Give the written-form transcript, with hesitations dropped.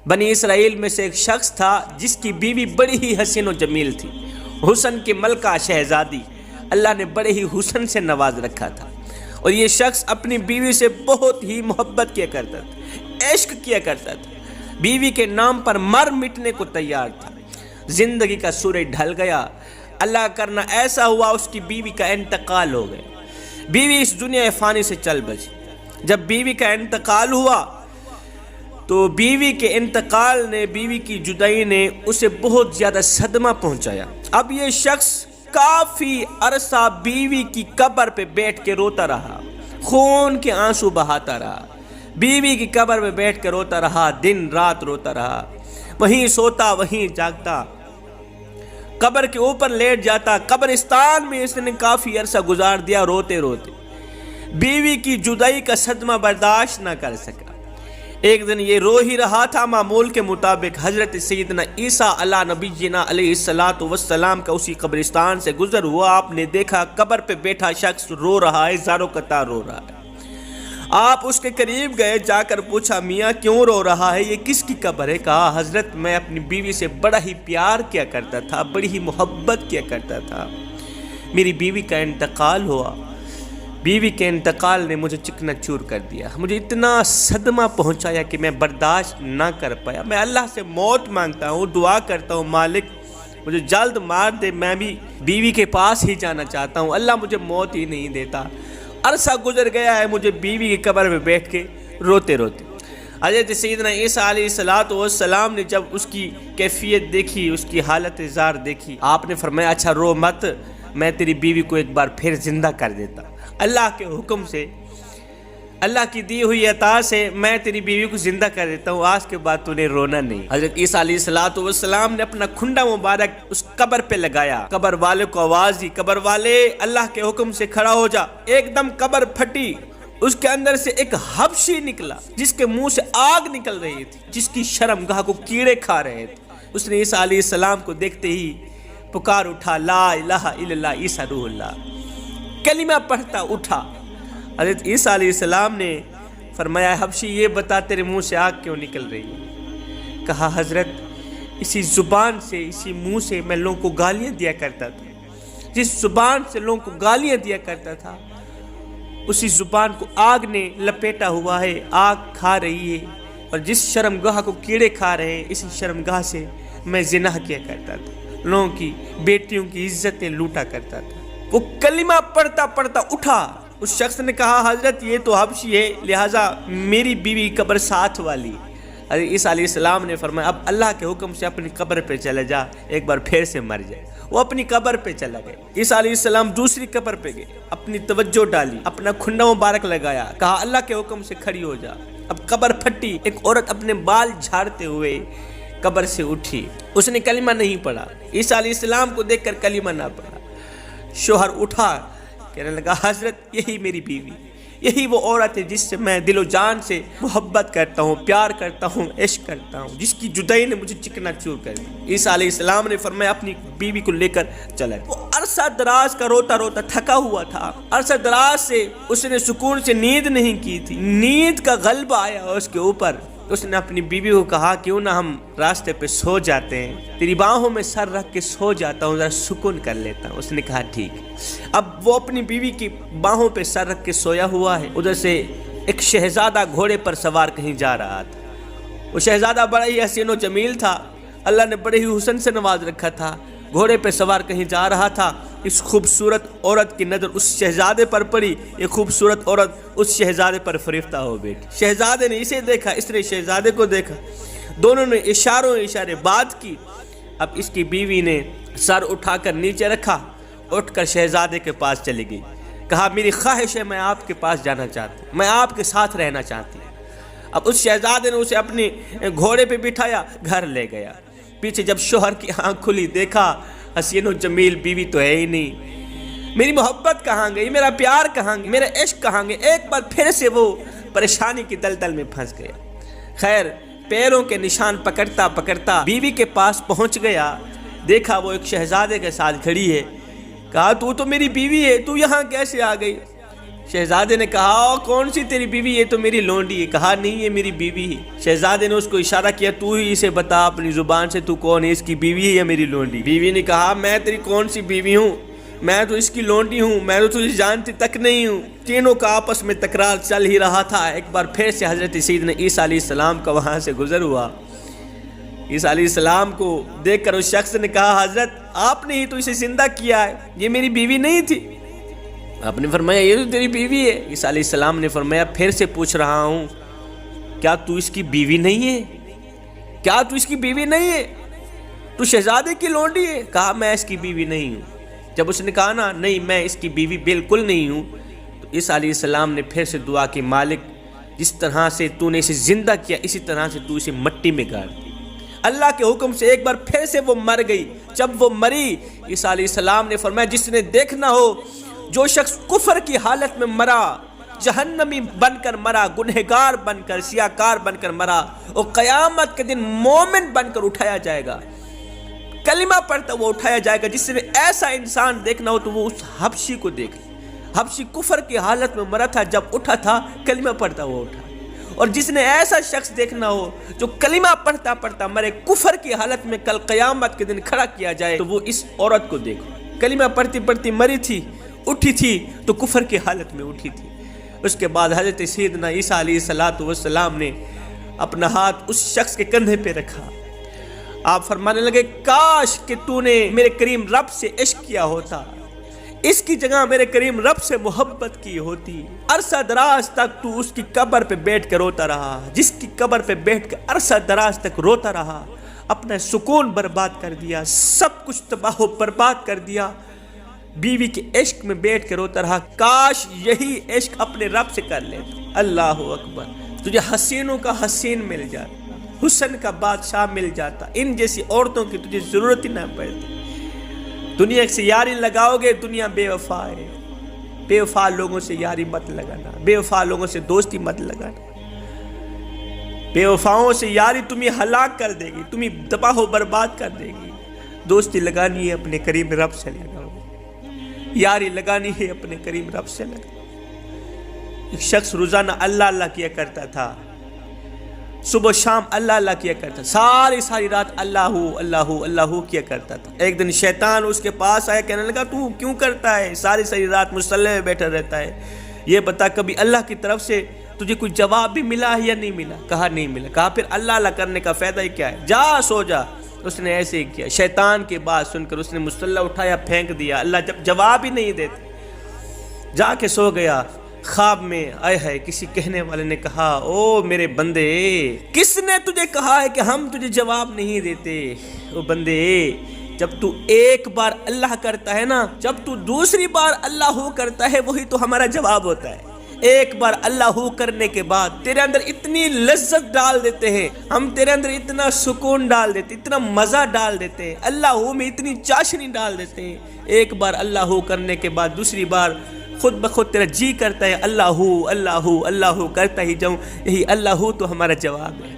بنی اسرائیل میں سے ایک شخص تھا جس کی بیوی بڑی ہی حسین و جمیل تھی، حسن کی ملکہ شہزادی، اللہ نے بڑے ہی حسن سے نواز رکھا تھا، اور یہ شخص اپنی بیوی سے بہت ہی محبت کیا کرتا تھا، عشق کیا کرتا تھا، بیوی کے نام پر مر مٹنے کو تیار تھا۔ زندگی کا سورج ڈھل گیا، اللہ کرنا ایسا ہوا اس کی بیوی کا انتقال ہو گیا، بیوی اس دنیا فانی سے چل بسی۔ جب بیوی کا انتقال ہوا تو بیوی کے انتقال نے، بیوی کی جدائی نے اسے بہت زیادہ صدمہ پہنچایا۔ اب یہ شخص کافی عرصہ بیوی کی قبر پہ بیٹھ کے روتا رہا، خون کے آنسو بہاتا رہا، بیوی کی قبر پہ بیٹھ کے روتا رہا، دن رات روتا رہا، وہیں سوتا وہیں جاگتا، قبر کے اوپر لیٹ جاتا، قبرستان میں اس نے کافی عرصہ گزار دیا روتے روتے، بیوی کی جدائی کا صدمہ برداشت نہ کر سکا۔ ایک دن یہ رو ہی رہا تھا، معمول کے مطابق حضرت سیدنا عیسیٰ علیہ نبینا علیہ السلام کا اسی قبرستان سے گزر ہوا۔ آپ نے دیکھا قبر پہ بیٹھا شخص رو رہا ہے، زاروں قطار رو رہا ہے۔ آپ اس کے قریب گئے، جا کر پوچھا میاں کیوں رو رہا ہے، یہ کس کی قبر ہے؟ کہا حضرت میں اپنی بیوی سے بڑا ہی پیار کیا کرتا تھا، بڑی ہی محبت کیا کرتا تھا، میری بیوی کا انتقال ہوا، بیوی کے انتقال نے مجھے چکنا چور کر دیا، مجھے اتنا صدمہ پہنچایا کہ میں برداشت نہ کر پایا، میں اللہ سے موت مانگتا ہوں، دعا کرتا ہوں مالک مجھے جلد مار دے، میں بھی بیوی کے پاس ہی جانا چاہتا ہوں، اللہ مجھے موت ہی نہیں دیتا۔ عرصہ گزر گیا ہے مجھے بیوی کی قبر میں بیٹھ کے روتے روتے۔ حضرت سیدنا عیسیٰ علیہ السلام نے جب اس کی کیفیت دیکھی، اس کی حالت زار دیکھی، آپ نے فرمایا اچھا رو مت، میں تیری بیوی کو ایک بار پھر زندہ کر دیتا، اللہ کے حکم سے، اللہ کی دی ہوئی عطا سے میں تیری بیوی کو زندہ کر دیتا ہوں، آج کے بعد تو نے رونا نہیں۔ حضرت عیسیٰ علیہ السلام نے اپنا کھنڈا مبارک اس قبر پہ لگایا، قبر والے کو آواز دی، قبر والے اللہ کے حکم سے کھڑا ہو جا۔ ایک دم قبر پھٹی، اس کے اندر سے ایک حبشی نکلا جس کے منہ سے آگ نکل رہی تھی، جس کی شرمگاہ کو کیڑے کھا رہے تھے۔ اس نے عیسیٰ علیہ السلام کو دیکھتے ہی پکار اٹھا، لا الہ الا اللہ عیسیٰ روح اللہ، کلمہ پڑھتا اٹھا۔ حضرت عیسیٰ علیہ السلام نے فرمایا حبشی یہ بتا تیرے منہ سے آگ کیوں نکل رہی ہے؟ کہا حضرت اسی زبان سے، اسی منہ سے میں لوگوں کو گالیاں دیا کرتا تھا، جس زبان سے لوگوں کو گالیاں دیا کرتا تھا اسی زبان کو آگ نے لپیٹا ہوا ہے، آگ کھا رہی ہے، اور جس شرمگاہ کو کیڑے کھا رہے ہیں اسی شرمگاہ سے میں زنا کیا کرتا تھا، لوگوں کی بیٹیوں کی عزتیں لوٹا کرتا تھا۔ وہ کلمہ پڑھتا پڑھتا اٹھا۔ اس شخص نے کہا حضرت یہ تو حبشی ہے، لہٰذا میری بیوی قبر ساتھ والی۔ حضرت عیسیٰ علیہ السلام نے فرمایا اب اللہ کے حکم سے اپنی قبر پہ چلے جا، ایک بار پھر سے مر جائے۔ وہ اپنی قبر پہ چلا گئے۔ عیسیٰ علیہ السلام دوسری قبر پہ گئے، اپنی توجہ ڈالی، اپنا کھنڈا مبارک لگایا، کہا اللہ کے حکم سے کھڑی ہو جا۔ اب قبر پھٹی، ایک عورت اپنے بال جھاڑتے ہوئے قبر سے اٹھی، اس نے کلمہ نہیں پڑھا، عیسیٰ علیہ السلام کو دیکھ کر کلمہ نہ پڑھا۔ شوہر اٹھا، کہنے لگا حضرت یہی میری بیوی، یہی وہ عورت ہے جس سے میں دل و جان سے محبت کرتا ہوں، پیار کرتا ہوں، عشق کرتا ہوں، جس کی جدائی نے مجھے چکنا چور کر دیا۔ عیسیٰ علیہ السلام نے فرمایا اپنی بیوی کو لے کر چلا۔ وہ عرصہ دراز کا روتا روتا تھکا ہوا تھا، عرصہ دراز سے اس نے سکون سے نیند نہیں کی تھی، نیند کا غلبہ آیا اس کے اوپر۔ اس نے اپنی بیوی کو کہا کیوں نہ ہم راستے پہ سو جاتے ہیں، تیری باہوں میں سر رکھ کے سو جاتا ہوں، ذرا سکون کر لیتا ہوں۔ اس نے کہا ٹھیک ہے۔ اب وہ اپنی بیوی کی باہوں پہ سر رکھ کے سویا ہوا ہے، ادھر سے ایک شہزادہ گھوڑے پر سوار کہیں جا رہا تھا۔ وہ شہزادہ بڑا ہی حسین و جمیل تھا، اللہ نے بڑے ہی حسن سے نواز رکھا تھا، گھوڑے پہ سوار کہیں جا رہا تھا۔ اس خوبصورت عورت کی نظر اس شہزادے پر پڑی، یہ خوبصورت عورت اس شہزادے پر فریفتہ ہو بیٹھی۔ شہزادے نے اسے دیکھا، اس نے شہزادے کو دیکھا، دونوں نے اشارے بات کی۔ اب اس کی بیوی نے سر اٹھا کر نیچے رکھا، اٹھ کر شہزادے کے پاس چلی گئی، کہا میری خواہش ہے میں آپ کے پاس جانا چاہتی ہوں، میں آپ کے ساتھ رہنا چاہتی ہوں۔ اب اس شہزادے نے اسے اپنے گھوڑے پہ بٹھایا، گھر لے گیا۔ پیچھے جب شوہر کی آنکھ کھلی، دیکھا حسین و جمیل بیوی تو ہے ہی نہیں، میری محبت کہاں گئی، میرا پیار کہاں گیا، میرا عشق کہاں گیا۔ ایک بار پھر سے وہ پریشانی کی دلدل میں پھنس گیا۔ خیر پیروں کے نشان پکڑتا پکڑتا بیوی کے پاس پہنچ گیا، دیکھا وہ ایک شہزادے کے ساتھ کھڑی ہے، کہا تو میری بیوی ہے، تو یہاں کیسے آ گئی؟ شہزادے نے کہا کون سی تیری بیوی؟ یہ تو میری لونڈی ہے۔ کہا نہیں یہ میری بیوی ہے۔ شہزادے نے اس کو اشارہ کیا تو ہی اسے بتا اپنی زبان سے تو کون ہے، اس کی بیوی ہے یا میری لونڈی؟ بیوی نے کہا میں تیری کون سی بیوی ہوں، میں تو اس کی لونڈی ہوں، میں تو تجھے جانتی تک نہیں ہوں۔ تینوں کا آپس میں تکرار چل ہی رہا تھا۔ ایک بار پھر سے حضرت سیدنا عیسیٰ علیہ السلام کا وہاں سے گزر ہوا۔ عیسیٰ علیہ السلام کو دیکھ کر اس شخص نے کہا حضرت آپ نے ہی تو اسے زندہ کیا ہے، یہ میری بیوی نہیں تھی۔ آپ نے فرمایا یہ تو تیری بیوی ہے۔ عیسیٰ علیہ السلام نے فرمایا پھر سے پوچھ رہا ہوں کیا تو اس کی بیوی نہیں ہے؟ کیا تو اس کی بیوی نہیں ہے؟ تو شہزادے کی لونڈی ہے؟ کہا میں اس کی بیوی نہیں ہوں۔ جب اس نے کہا نا نہیں میں اس کی بیوی بالکل نہیں ہوں، تو عیسیٰ علیہ السلام نے پھر سے دعا کی مالک جس طرح سے تو نے اسے زندہ کیا اسی طرح سے تو اسے مٹی میں گاڑ دی۔ اللہ کے حکم سے ایک بار پھر سے وہ مر گئی۔ جب وہ مری عیسیٰ علیہ السلام نے فرمایا جس نے دیکھنا ہو جو شخص کفر کی حالت میں مرا، جہنمی بن کر مرا، گنہگار بن کر، سیاکار بن کر مرا، اور قیامت کے دن مومن بن کر اٹھایا جائے گا، کلمہ پڑھتا وہ اٹھایا جائے گا۔ جس نے ایسا انسان دیکھنا ہو تو وہ اس حبشی کو دیکھ لے۔ حبشی کفر کی حالت میں مرا تھا، جب اٹھا تھا کلمہ پڑھتا وہ اٹھا۔ اور جس نے ایسا شخص دیکھنا ہو جو کلمہ پڑھتا پڑھتا مرے، کفر کی حالت میں کل قیامت کے دن کھڑا کیا جائے، تو وہ اس عورت کو دیکھو، کلمہ پڑھتی پڑھتی مری تھی، اٹھی تھی تو کفر کی حالت میں اٹھی تھی۔ اس کے بعد حضرت سیدنا عیسیٰ علیہ السلام نے اپنا ہاتھ اس شخص کے کندھے پہ رکھا۔ آپ فرمانے لگے کاش کہ تو نے میرے کریم رب سے عشق کیا ہوتا، اس کی جگہ میرے کریم رب سے محبت کی ہوتی۔ عرصہ دراز تک تو اس کی قبر پہ بیٹھ کر روتا رہا، جس کی قبر پہ بیٹھ کر عرصہ دراز تک روتا رہا، اپنا سکون برباد کر دیا، سب کچھ تباہ و برباد کر دیا، بیوی کے عشق میں بیٹھ کے روتا رہا۔ کاش یہی عشق اپنے رب سے کر لیتا۔ اللہ اکبر، تجھے حسینوں کا حسین مل جاتا، حسن کا بادشاہ مل جاتا، ان جیسی عورتوں کی تجھے ضرورت ہی نہ پڑتی۔ دنیا سے یاری لگاؤ گے، دنیا بے وفا ہے، بے وفا لوگوں سے یاری مت لگانا، بے وفا لوگوں سے دوستی مت لگانا، بے وفاؤں سے یاری تمہیں ہلاک کر دے گی، تمہیں تباہ و برباد کر دے گی۔ دوستی لگانی ہے اپنے کریم رب سے لگاؤ، یاری لگانی ہے اپنے کریم رب سے لگاؤ۔ ایک شخص روزانہ اللہ اللہ کیا کرتا تھا، صبح شام اللہ اللہ کیا کرتا، ساری رات اللہ اللہ اللہ کیا کرتا تھا۔ ایک دن شیطان اس کے پاس آیا، کہنے لگا تو کیوں کرتا ہے، ساری رات مصلی میں بیٹھا رہتا ہے، یہ بتا کبھی اللہ کی طرف سے تجھے کوئی جواب بھی ملا ہے یا نہیں ملا؟ کہا نہیں ملا۔ کہا پھر اللہ اللہ کرنے کا فائدہ ہی کیا ہے، جا سو جا۔ اس نے ایسے ہی کیا، شیطان کی بات سن کر اس نے مصلی اٹھایا پھینک دیا، اللہ جب جواب ہی نہیں دیتے جا کے سو گیا۔ خواب میں آئے ہے کسی کہنے والے نے کہا او میرے بندے، کس نے تجھے کہا ہے کہ ہم تجھے جواب نہیں دیتے؟ او بندے جب تو ایک بار اللہ کرتا ہے نا، جب تو دوسری بار اللہ ہو کرتا ہے وہی تو ہمارا جواب ہوتا ہے۔ ایک بار اللہ ہو کرنے کے بعد تیرے اندر اتنی لذت ڈال دیتے ہیں ہم، تیرے اندر اتنا سکون ڈال دیتے، اتنا مزہ ڈال دیتے ہیں، اللہ ہو میں اتنی چاشنی ڈال دیتے ہیں۔ ایک بار اللہ ہو کرنے کے بعد دوسری بار خود بخود تیرا جی کرتا ہے اللہ ہو اللہ ہو اللہ ہو کرتا ہی جاؤں، یہی اللہ ہو تو ہمارا جواب ہے۔